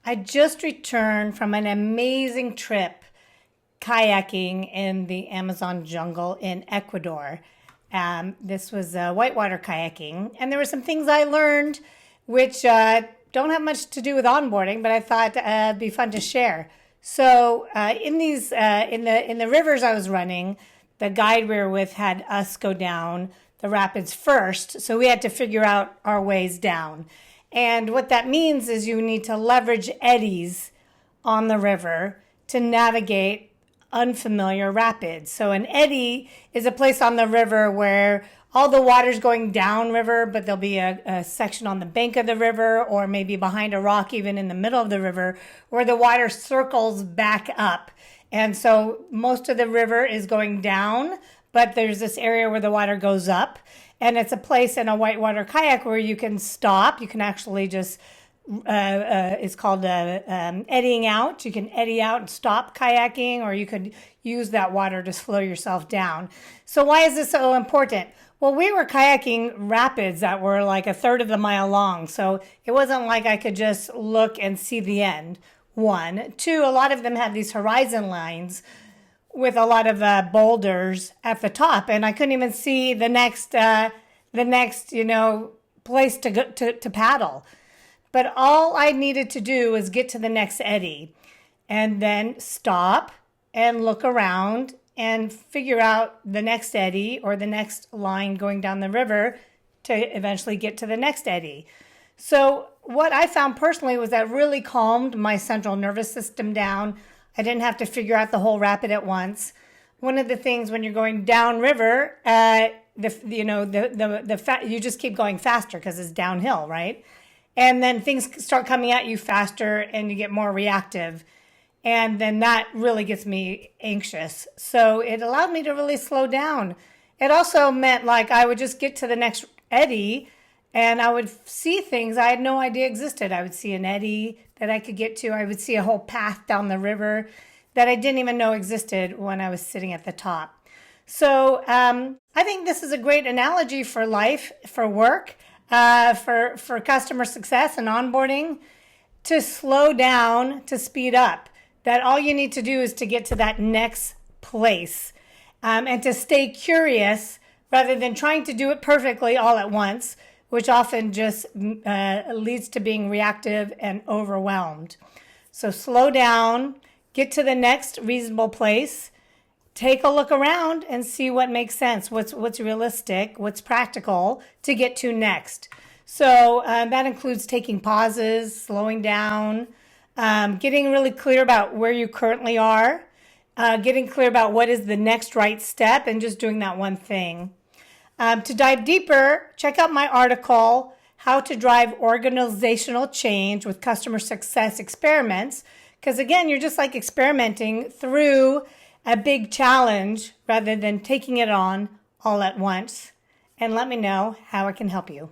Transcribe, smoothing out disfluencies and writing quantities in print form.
I just returned from an amazing trip kayaking in the Amazon jungle in Ecuador. This was whitewater kayaking, and there were some things I learned which don't have much to do with onboarding, but I thought it'd be fun to share. So in the rivers I was running, the guide we were with had us go down the rapids first, so we had to figure out our ways down. And what that means is you need to leverage eddies on the river to navigate unfamiliar rapids. So an eddy is a place on the river where all the water's going downriver, but there'll be a section on the bank of the river or maybe behind a rock, even in the middle of the river, where the water circles back up. And so most of the river is going down, but there's this area where the water goes up. And it's a place in a whitewater kayak where you can stop. You can actually just, it's called eddying out. You can eddy out and stop kayaking, or you could use that water to slow yourself down. So why is this so important? Well, we were kayaking rapids that were like a third of the mile long. So it wasn't like I could just look and see the end. One. Two, a lot of them had these horizon lines with a lot of boulders at the top, and I couldn't even see the next place to go to paddle. But all I needed to do was get to the next eddy, and then stop and look around and figure out the next eddy or the next line going down the river to eventually get to the next eddy. So what I found personally was that really calmed my central nervous system down. I didn't have to figure out the whole rapid at once. One of the things when you're going downriver, you just keep going faster because it's downhill, right? And then things start coming at you faster and you get more reactive. And then that really gets me anxious. So it allowed me to really slow down. It also meant like I would just get to the next eddy and I would see things I had no idea existed. I would see an eddy that I could get to. I would see a whole path down the river that I didn't even know existed when I was sitting at the top. So I think this is a great analogy for life, for work, for customer success and onboarding, to slow down, to speed up. That all you need to do is to get to that next place and to stay curious rather than trying to do it perfectly all at once, which often just leads to being reactive and overwhelmed. So slow down, get to the next reasonable place, take a look around and see what makes sense, what's realistic, what's practical to get to next. So that includes taking pauses, slowing down, getting really clear about where you currently are, getting clear about what is the next right step, and just doing that one thing. To dive deeper, check out my article, How to Drive Organizational Change with Customer Success Experiments, because again, you're just like experimenting through a big challenge rather than taking it on all at once. And let me know how I can help you.